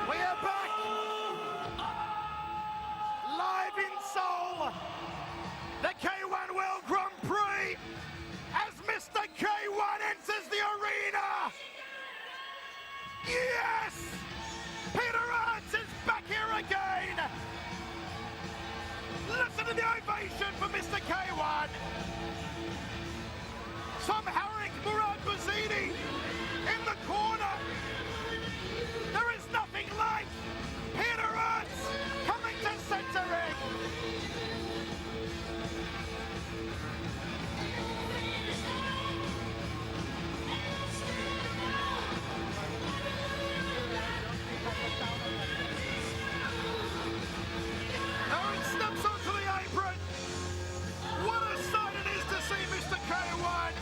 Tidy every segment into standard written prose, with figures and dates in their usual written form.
We are back live in Seoul, the K1 World Grand Prix, as Mr. K1 enters the arena. Yes! Peter Ernst is back here again. Listen to the ovation for Mr. K1. Tom Harrick, Murad Bouzidi in the corner. There is nothing like Peter Ernst coming to centering. Ernst steps onto the apron. What a sight it is to see Mr. K1.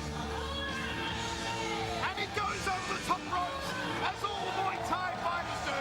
And he goes over the top ropes as all Muay Thai fighters do.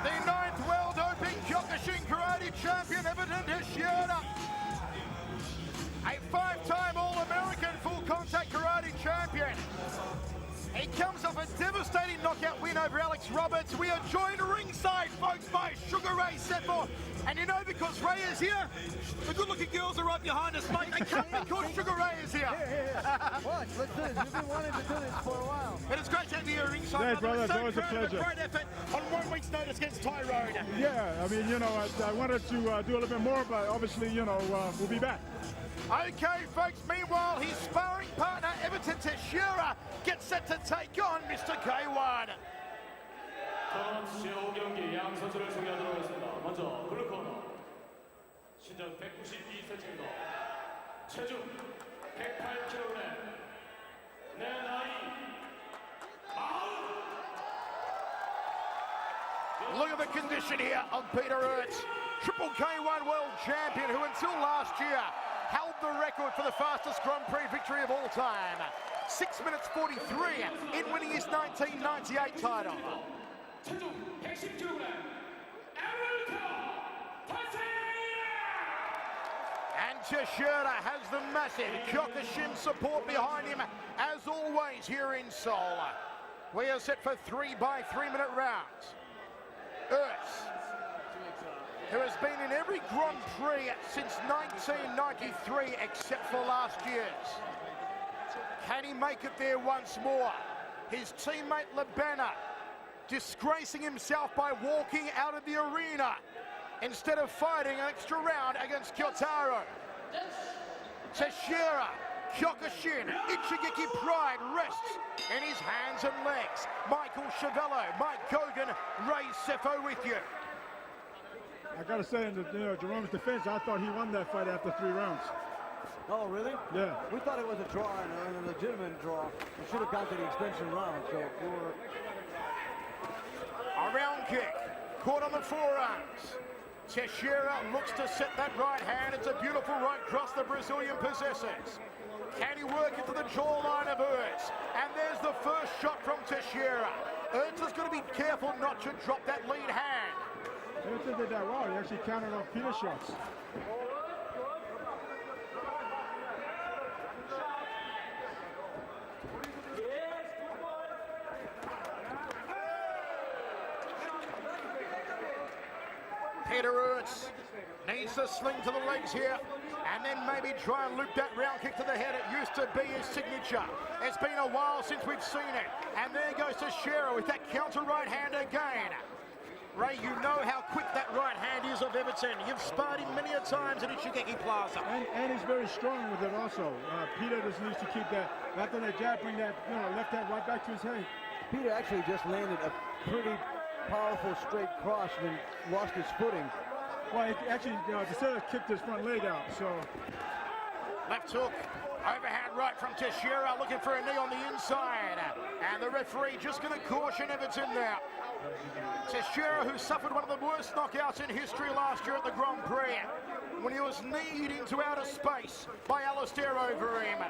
The 9th World Open Kyokushin Karate Champion Everton Teixeira. A 5-time All-American Full Contact Karate Champion. He comes off a devastating knockout win over Alex Roberts. We are joined ringside, folks, by Sugar Ray Sefor. And you know, because Ray is here, the good-looking girls are right behind us, mate. They can't because Sugar Ray is here. Watch, let's do this. We've been wanting to do this for a while. But it's great to have you here ringside. Hey, brother, it's So always a proud of pleasure. Great effort on 1 week's notice against Tyrone. Yeah, I mean, you know, I wanted to do a little bit more, but obviously, you know, we'll be back. Okay, folks, meanwhile, his sparring partner, Everton Teixeira, gets set to take on Mr. K1. 전 제5경기 양 선수를 소개하도록 하겠습니다. 먼저 블루코너 신장 192cm, 체중 108kg, 내 나이 40. Look at the condition here of Peter Ernst, Triple K1 World Champion, who until last year held the record for the fastest Grand Prix victory of all time. 6 minutes 43 in winning his 1998 title. 체중 110kg, 아메리카 And Teixeira has the massive Kyokushin support behind him, as always here in Seoul. We are set for 3 by 3 minute rounds. Ernst, who has been in every Grand Prix since 1993 except for last year's. Can he make it there once more? His teammate Labana disgracing himself by walking out of the arena instead of fighting an extra round against Kyotaro. Teixeira, Kyokushin, Ichigeki pride rests in his hands and legs. Michael Chavello, Mike Kogan, Ray Sefor with you. I gotta say, in Jerome's defense, I thought he won that fight after 3 rounds. Oh, really? Yeah. We thought it was a draw and a legitimate draw. We should have gone to the extension round, so we were... A round kick, caught on the forearms. Teixeira looks to set that right hand. It's a beautiful right cross the Brazilian possesses. Can he work into the jawline of Ernst? And there's the first shot from Teixeira. Ernst is going to be careful not to drop that lead hand. Ernst did that well. He actually countered off Peter's shots. Peter Ernst needs to sling to the legs here and then maybe try and loop that round kick to the head. It used to be his signature. It's been a while since we've seen it. And there goes Teixeira with that counter right hand again. Ray, you know how quick that right hand is of Everton. You've sparred him many a times at Ishigeki Plaza. And he's very strong with it also. Peter just needs to keep that, after that jab, bring that left hand right back to his head. Peter actually just landed a pretty powerful straight cross and then lost his footing. Well, actually, Teixeira kicked his front leg out, so. Left hook, overhand right from Teixeira, looking for a knee on the inside. And the referee just going to caution Everton now. Teixeira, who suffered one of the worst knockouts in history last year at the Grand Prix, when he was kneed into outer space by Alistair Overeem.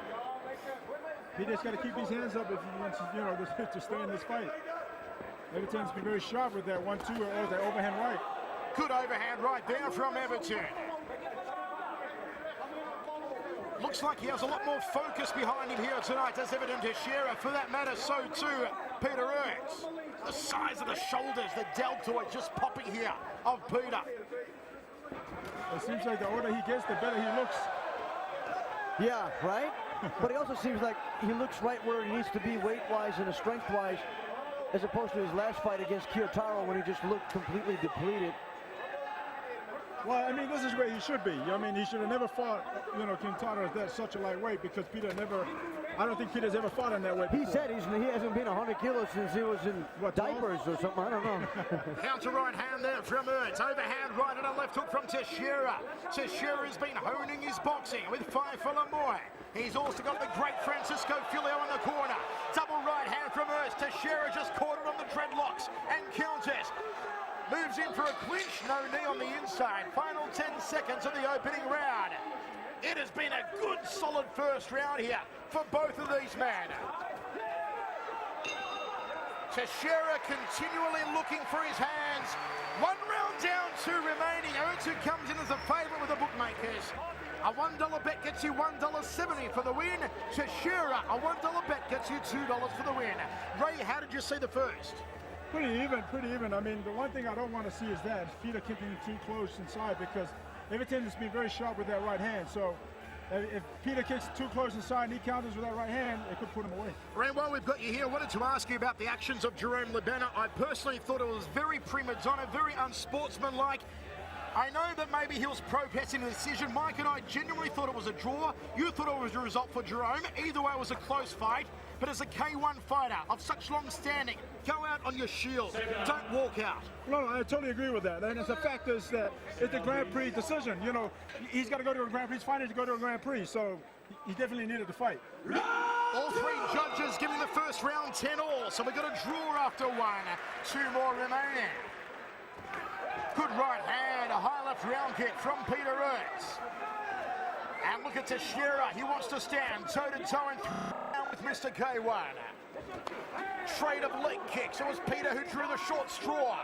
Peter's got to keep his hands up if he wants to stay in this fight. Everton's been very sharp with that 1-2 or that overhand right. Good overhand right there from Everton. Looks like he has a lot more focus behind him here tonight, does Everton Teixeira. For that matter, so too Peter Ertz. The size of the shoulders, the deltoid just popping here of Peter. It seems like the older he gets, the better he looks. Yeah, right? But he also seems like he looks right where he needs to be weight-wise and strength-wise, as opposed to his last fight against Kiyotaro when he just looked completely depleted. Well, I mean, this is where he should be. I mean, he should have never fought, Kiyotaro at such a lightweight, because Peter never, I don't think Peter's ever fought in that weight before. He said he hasn't been 100 kilos since he was in diapers or something, I don't know. Counter right hand there from Ertz. Overhand right and a left hook from Teixeira. Teixeira's been honing his boxing with 5 for Lemoy. He's also got the great Francisco Filio in the corner. Double right hand from Ertz. Teixeira just caught it on the dreadlocks and counters. Moves in for a clinch, no knee on the inside. Final 10 seconds of the opening round. It has been a good, solid first round here for both of these men. Teixeira continually looking for his hands. 1 round down, 2 remaining. Ertz comes in as a favourite with the bookmakers. A $1 bet gets you $1.70 for the win. Teixeira, a $1 bet gets you $2 for the win. Ray, how did you see the first? Pretty even. I mean, the one thing I don't want to see is that Peter kicking too close inside, because Everton has been very sharp with that right hand. So if Peter kicks too close inside and he counters with that right hand, it could put him away. Ray, while we've got you here, I wanted to ask you about the actions of Jerome Lebena. I personally thought it was very prima donna, very unsportsmanlike. I know that maybe he was protesting the decision. Mike and I genuinely thought it was a draw. You thought it was a result for Jerome. Either way, it was a close fight. But as a K1 fighter of such long standing, go out on your shield. Don't walk out. No, I totally agree with that. And the fact is that it's a Grand Prix decision. He's got to go to a Grand Prix. He's fighting to go to a Grand Prix. So he definitely needed to fight. All 3 judges giving the first round 10-all. So we've got a draw after 1. 2 more remaining. Good right hand, a high left round kick from Peter Ertz. And look at Teixeira, he wants to stand toe-to-toe and down with Mr. K1. Trade of leg kicks, it was Peter who drew the short straw.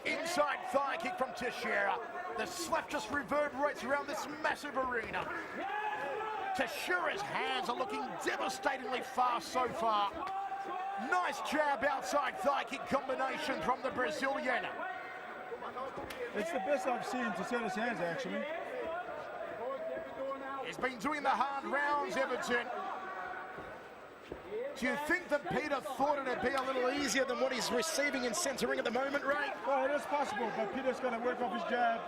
Inside thigh kick from Teixeira. The slap just reverberates around this massive arena. Teixeira's hands are looking devastatingly fast so far. Nice jab outside thigh kick combination from the Brazilian. It's the best I've seen to set his hands, actually. He's been doing the hard rounds, Everton. Do you think that Peter thought it'd be a little easier than what he's receiving in centering at the moment, Ray? Well, it is possible, but Peter's going to work off his jab,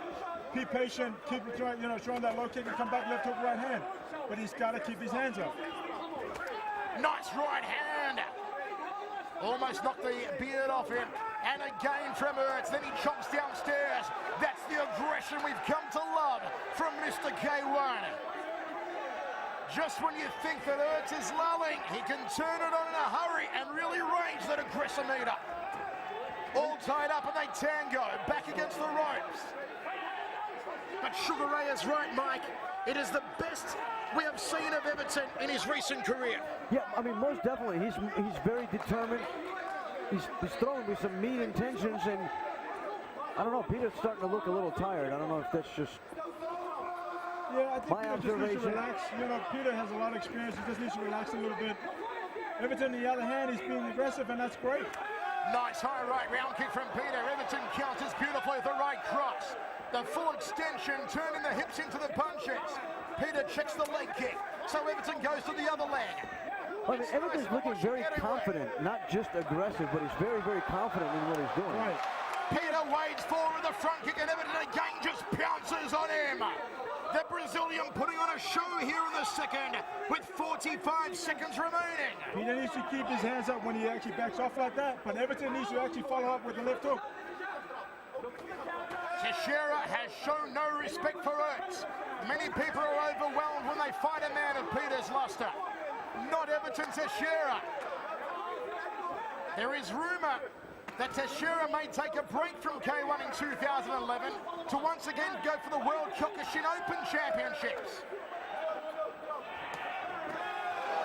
be patient, keep throwing that low kick and come back left hook, right hand. But he's got to keep his hands up. Nice right hand. Almost knocked the beard off him. And again from Ertz, then he chomps downstairs. That's the aggression we've come to love from Mr. K1. Just when you think that Ertz is lulling, he can turn it on in a hurry and really range that aggressor meter. All tied up and they tango, back against the ropes. But Sugar Ray is right, Mike. It is the best we have seen of Everton in his recent career. Yeah, I mean, most definitely. He's very determined. He's throwing with some meat intentions, and I don't know, Peter's starting to look a little tired. I don't know if that's just I think my Peter observation. Just needs to relax. Peter has a lot of experience. He just needs to relax a little bit. Everton, on the other hand, he's being aggressive, and that's great. Nice high right round kick from Peter. Everton counters beautifully with the right cross. The full extension, turning the hips into the punches. Peter checks the leg kick, so Everton goes to the other leg. I mean, Everton's looking very confident, not just aggressive, but he's very, very confident in what he's doing. Right. Peter wades forward with the front kick, and Everton again just pounces on him. The Brazilian putting on a show here in the second with 45 seconds remaining. Peter needs to keep his hands up when he actually backs off like that, but Everton needs to actually follow up with the left hook. Teixeira has shown no respect for Ertz. Many people are overwhelmed when they fight a man of Peter's luster. Not Everton Teixeira. There is rumour that Teixeira may take a break from K1 in 2011 to once again go for the World Kyokushin Open Championships.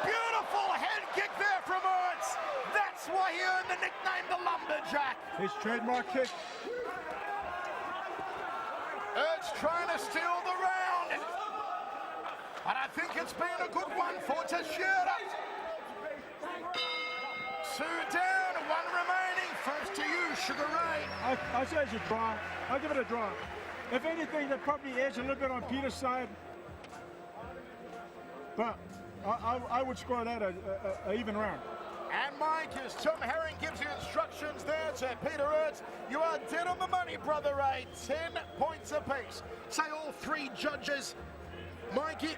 Beautiful head kick there from Ertz. That's why he earned the nickname the Lumberjack. His trademark kick. Ertz trying to steal the round. But I think it's been a good one for Teixeira. 2 down, 1 remaining. First to you, Sugar Ray. I say it's a draw. I'll give it a draw. If anything, that probably edged a little bit on Peter's side. But I would score that a even round. And Mike, as Tom Herring gives you instructions there to Peter Ertz, you are dead on the money, brother Ray. 10 points apiece. Say all 3 judges. Mikey,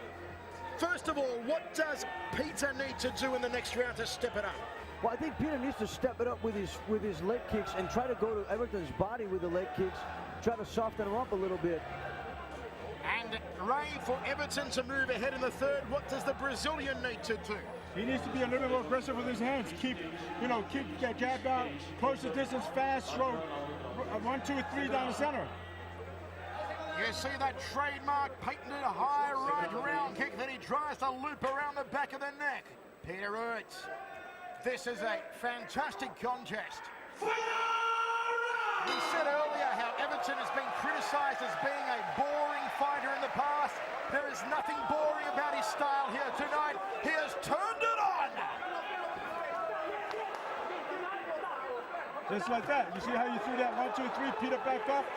first of all, what does Peter need to do in the next round to step it up? Well, I think Peter needs to step it up with his leg kicks and try to go to Everton's body with the leg kicks, try to soften him up a little bit. And Ray, for Everton to move ahead in the third, what does the Brazilian need to do? He needs to be a little bit more aggressive with his hands. Keep that jab out, close the distance, fast stroke. 1, 2, 3 down the center. You see that trademark patented high right round kick that he tries to loop around the back of the neck. Peter Ertz. This is a fantastic contest. We said earlier how Everton has been criticised as being a boring fighter in the past. There is nothing boring about his style here tonight. He has turned it on. Just like that. You see how you threw that 1, 2, 3, Peter back up?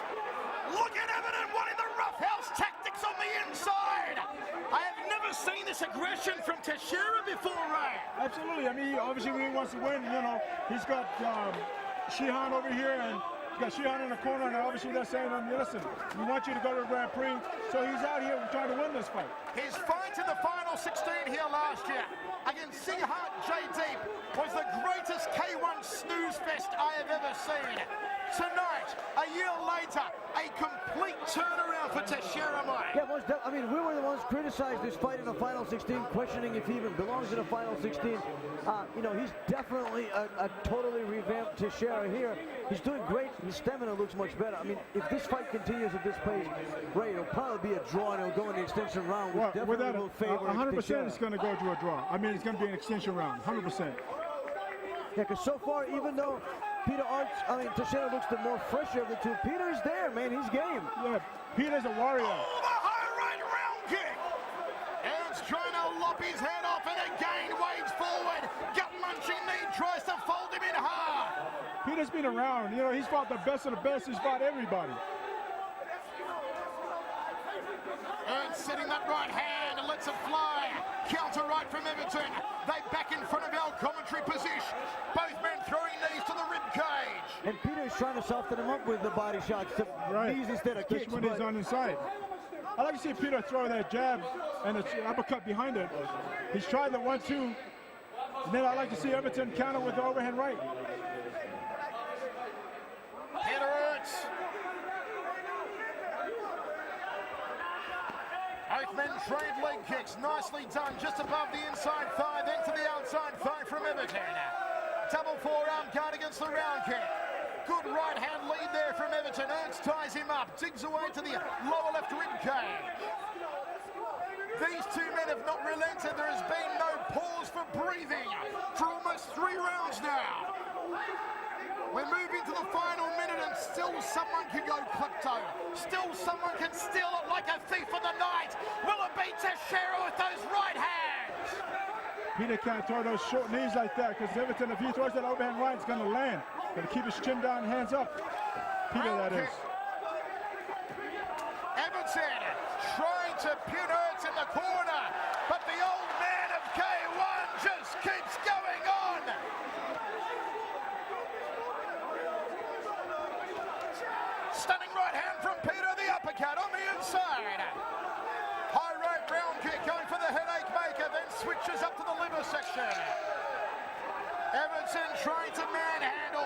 Look at Everton wanting the roughhouse tactics on the inside. I have never seen this aggression from Teixeira before, Ray. Absolutely. I mean, obviously when he wants to win, he's got Shihan over here, and he's got Shihan in the corner, and obviously they're saying, listen, we want you to go to the Grand Prix. So he's out here trying to win this fight. His fight in the final 16 here last year against Singhat J-Deep was the greatest K1 snooze fest I have ever seen. Tonight, a year later, a complete turnaround for Teixeira, Mike. Yeah, I mean, we were the ones criticized this fight in the final 16, questioning if he even belongs in the final 16. He's definitely a totally revamped Teixeira here. He's doing great. His stamina looks much better. I mean, if this fight continues at this pace, Ray, it'll probably be a draw, and it'll go in the extension round. Which definitely will favor 100% it's going to go to a draw. I mean, it's going to be an extension round, 100%. Yeah, because so far, even though Teixeira looks the more fresher of the two, Peter's there, man. He's game. Yeah, Peter's a warrior. Oh, the high right round kick. Ertz trying to lop his head off, and again wades forward. Gut-munching knee tries to fold him in half. Peter's been around. He's fought the best of the best. He's fought everybody. Ertz setting that right hand and lets it fly. Counter right from Everton. They back in front of our commentary position. Both men throwing knees to the rib cage. And Peter's trying to soften him up with the body shots to knees instead of kicks. When he's on his side. I like to see Peter throw that jab and the uppercut behind it. He's tried the 1-2. And then I like to see Everton counter with the overhand right. Peter Ertz. Both men trade leg kicks. Nicely done. Just above the inside thigh, then to the outside thigh from Everton. Double forearm guard against the round kick. Good right hand lead there from Everton. Ertz ties him up. Digs away to the lower left rib cage. These two men have not relented. There has been no pause for breathing for almost 3 rounds now. We're moving to the final minute, and still someone can go klepto. Still someone can steal it like a thief of the night. Will it be Teixeira with those right hands? Peter can't throw those short knees like that, because Everton, if he throws that overhand right, it's going to land. Got to keep his chin down, hands up. Peter, that is. Stunning right hand from Peter, the uppercut on the inside. High right round kick going for the headache maker, then switches up to the liver section. Everton trying to manhandle.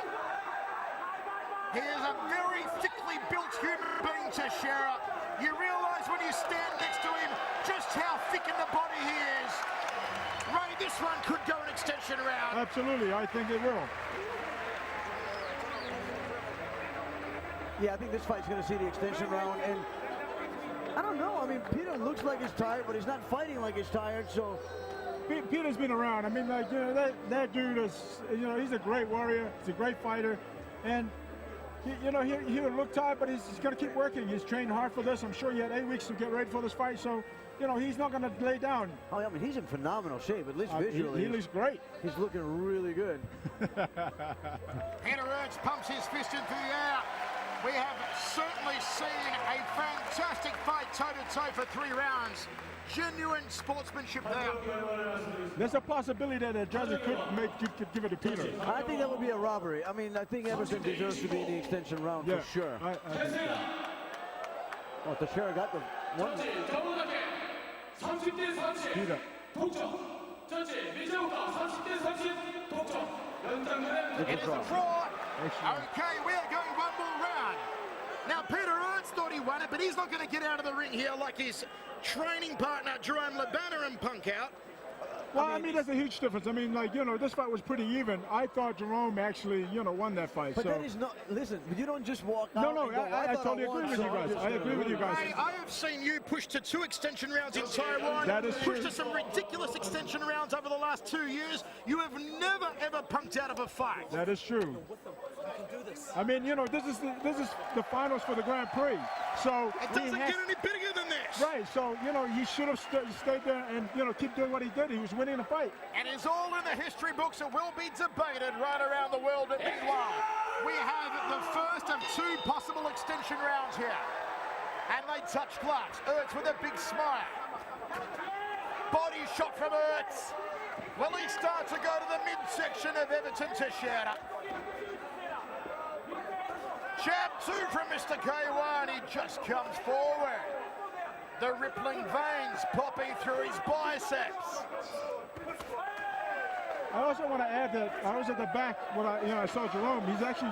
He is a very thickly built human being, Teixeira. You realise when you stand next to him just how thick in the body he is. Ray, this one could go an extension round. Absolutely, I think it will. Yeah, I think this fight's going to see the extension round, and I don't know. I mean, Peter looks like he's tired, but he's not fighting like he's tired, so... Peter's been around. I mean, like, you know, that dude is, you know, he's a great warrior. He's a great fighter, and he would look tired, but he's going to keep working. He's trained hard for this. I'm sure he had 8 weeks to get ready for this fight, so you know he's not going to lay down. Oh, I mean, he's in phenomenal shape, at least visually. He looks great. He's looking really good. Peter Ertz pumps his fist into the air. We have certainly seen a fantastic fight toe-to-toe for 3 rounds. Genuine sportsmanship there. There's a possibility that a judge could give it to Peter. I think that would be a robbery. I mean, I think Everton deserves to be in the extension round for sure. I think so. Oh, Teixeira got the one. Peter. It is a draw. Okay, we are going one more round. Now, Peter Ertz thought he won it, but he's not going to get out of the ring here like his training partner, Jerome Labana, and punk out. Well, I mean, there's a huge difference. I mean, like, you know, this fight was pretty even. I thought Jerome actually, you know, won that fight. But so. that is not, listen, you don't just walk out. No, I totally agree with you guys. I agree with you guys. I have seen you push to 2 extension rounds in Taiwan. That is true. Pushed to some ridiculous extension rounds over the last 2 years. You have never, ever punked out of a fight. That is true. I mean, you know, this is the finals for the Grand Prix. So it doesn't get any bigger than this. Right. So, you know, he should have stayed there and, you know, keep doing what he did. He was winning the fight. And it's all in the history books and will be debated right around the world. But meanwhile, we have the first of 2 possible extension rounds here. And they touch gloves. Ertz with a big smile. Body shot from Ertz. Will he start to go to the midsection of Everton Teixeira? Jab 2 from Mr. K1. He just comes forward. The rippling veins popping through his biceps. I also want to add that I was at the back when I saw Jerome. He's actually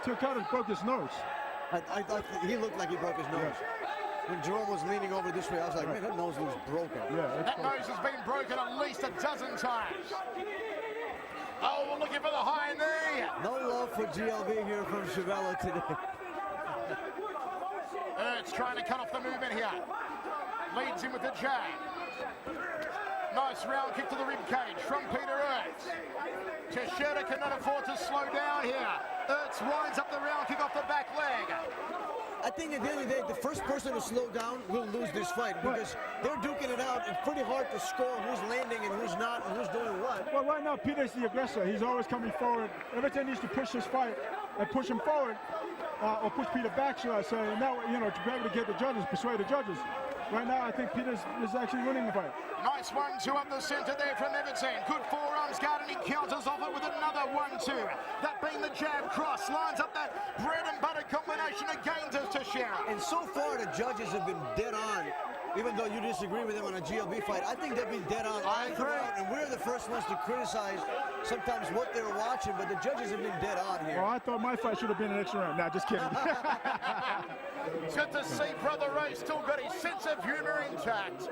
Tilcata broke his nose. He looked like he broke his nose. Yeah. When Jerome was leaning over this way, I was like, man, that nose looks broken. Yeah, that nose has been broken at least a dozen times. Oh, we're looking for the high knee. No love for GLB here from Chavella today. Ertz trying to cut off the movement here. Leads him with the jab. Nice round kick to the rib cage from Peter Ertz. Teixeira cannot afford to slow down here. Ertz winds up the round kick off the back leg. I think at the end of the day, the first person to slow down will lose this fight because they're duking it out. It's pretty hard to score who's landing and who's not and who's doing what. Well, right now, Peter's the aggressor. He's always coming forward. Everton needs to push this fight and push him forward or push Peter back, should I say. And now, you know, to be able to get the judges, persuade the judges. Right now, I think Peter is actually winning the fight. Nice 1-2 up the center there from Everton. Good forearms guard, and he counters off it with another 1-2. That being the jab cross, lines up that bread and butter combination again to Teixeira. And so far, the judges have been dead on. Even though you disagree with them on a GLB fight, I think they've been dead on all throughout, and we're the first ones to criticize sometimes what they're watching, but the judges have been dead on here. Well, I thought my fight should have been an extra round. Nah, just kidding. It's good to see Brother Ray still got his sense of humor intact.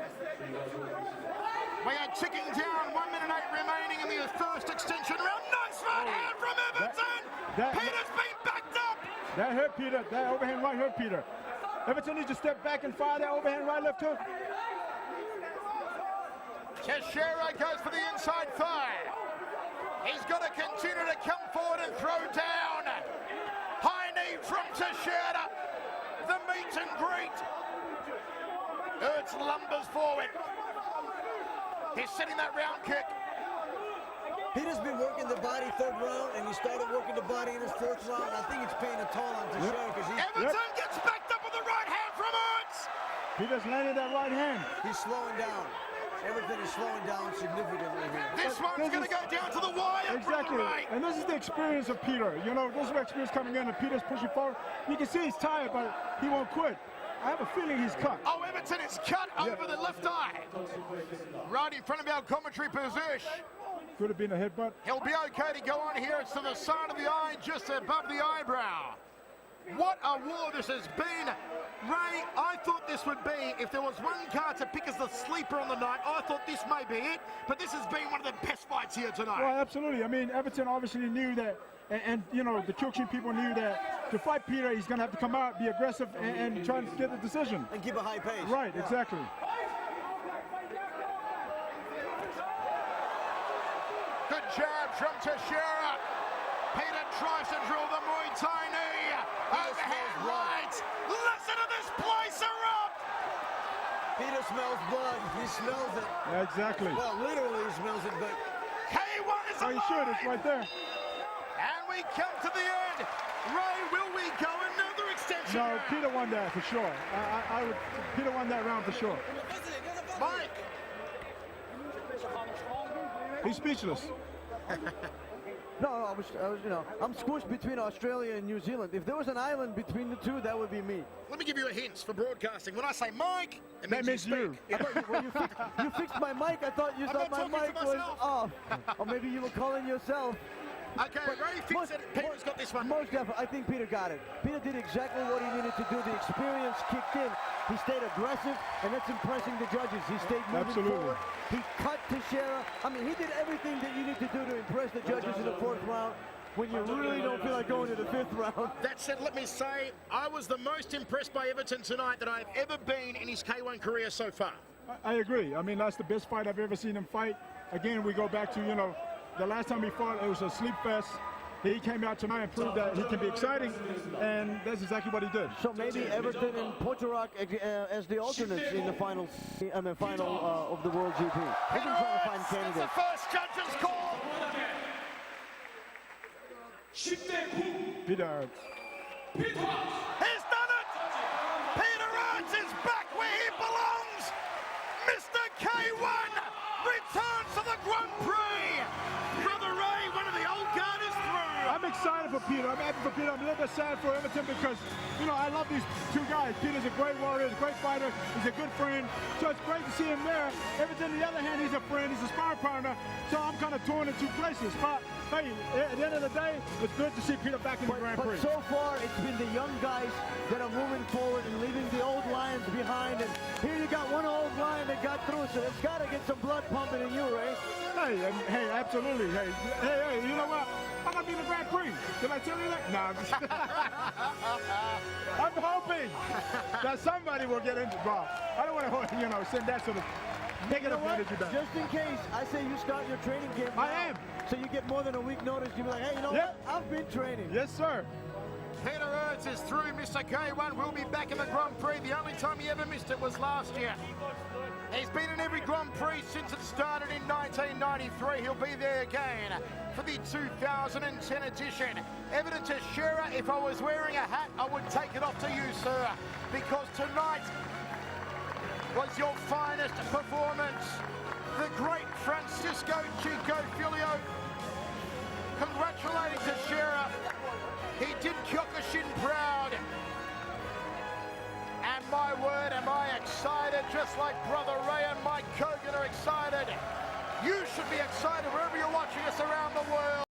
We are ticking down 1 minute 8 remaining in the first extension round. Nice right hand from Everton! Peter's been backed up! That hurt Peter. That overhand right hurt Peter. Everton needs to step back and fire that overhand right left hook. Teixeira goes for the inside thigh. He's got to continue to come forward and throw down. High knee from Teixeira. The meet and greet. Ertz lumbers forward. He's setting that round kick. Peter's been working the body 3rd round, and he started working the body in his 4th round. I think it's paying a toll on Teixeira because Everton gets backed up with the right hand from Ertz. Peter's landed that right hand. He's slowing down. Everything is slowing down significantly here. This one's going to go down to the wire. Exactly. Right. And this is the experience of Peter. You know, this is the experience coming in, and Peter's pushing forward. You can see he's tired, but he won't quit. I have a feeling he's cut. Oh, Everton is cut over the left eye. Right in front of our commentary position. Could have been a headbutt. He'll be okay to go on here. It's to the side of the eye, just above the eyebrow. What a war this has been. Ray, I thought this would be, if there was one card to pick as the sleeper on the night, I thought this may be it, but this has been one of the best fights here tonight. Well, absolutely. I mean, Everton obviously knew that, and you know, the Kyokushin people knew that to fight Peter, he's going to have to come out, be aggressive, and try to get the decision. And keep a high pace. Right, yeah. exactly. Good jab from Teixeira. Peter tries to drill the Muay Thai knee. Overhand right. Listen to this place erupt. Peter smells blood. He smells it. Yeah, exactly. Well, literally he smells it, but K1 is Oh, you should. It's right there. And we come to the end. Ray, will we go another extension No, round? Peter won that for sure. I would. Peter won that round for sure. Mike. He's speechless. no, I was, you know, I'm squished between Australia and New Zealand. If there was an island between the two, that would be me. Let me give you a hint for broadcasting. When I say Mike, it That means means you. speak. I thought you fixed my mic. I thought you I'm thought not my talking to mic was myself. off. Or maybe you were calling yourself. Okay, Ray thinks that Peter's got this one. Most definitely, I think Peter got it. Peter did exactly what he needed to do. The experience kicked in. He stayed aggressive, and that's impressing the judges. He stayed moving Absolutely. forward. He cut Teixeira. I mean, he did everything that you need to do to impress the judges in the fourth round when you really don't feel like going to the fifth round. That said, let me say, I was the most impressed by Everton tonight that I've ever been in his K1 career so far. I agree. I mean, that's the best fight I've ever seen him fight. Again, we go back to, you know, the last time he fought, it was a sleep fest. He came out tonight and proved that he can be exciting, and that's exactly what he did. So maybe Everton and Potorok as the alternates in the final of the World GP. They've been trying to find That's the candidates. first judge's call. 10대 9 Peter, He's done it! Peter Arts is back where he belongs! Mr. K1 returns to the Grand Prix! Brother Ray, one of the old guard is through! I'm excited for Peter. I'm happy for Peter. I'm a little bit sad for Everton because, you know, I love these two guys. Peter's a great warrior, he's a great fighter, he's a good friend. So it's great to see him there. Everton, on the other hand, he's a friend, he's a sparring partner. So I'm kind of torn in two places. But hey, at the end of the day, it's good to see Peter back in the Grand Prix. But so far, it's been the young guys that are moving forward and leaving the old lions behind. And here you got one old lion that got through, so it's got to get some blood pumping in you, Ray. Hey, absolutely. Hey, you know what? I'm gonna be in the Grand Prix. Did I tell you that? No, I'm just I'm hoping that somebody will get involved. I don't want to, you know, send that sort of negative energy back. Just in case, I say you start your training camp now. I am. So you get more than a week notice. You be like, hey, you know Yep. what? I've been training. Yes, sir. Peter Ertz is through. Mr. K1 will be back in the Grand Prix. The only time he ever missed it was last year. He's been in every Grand Prix since it started in 1993. He'll be there again for the 2010 edition. Everton Teixeira, if I was wearing a hat, I would take it off to you, sir, because tonight was your finest performance. The great Francisco Chico Filio congratulating Teixeira. He did Kyokushin proud. And my word, am I excited, just like Brother Ray and Mike Kogan are excited. You should be excited wherever you're watching us around the world.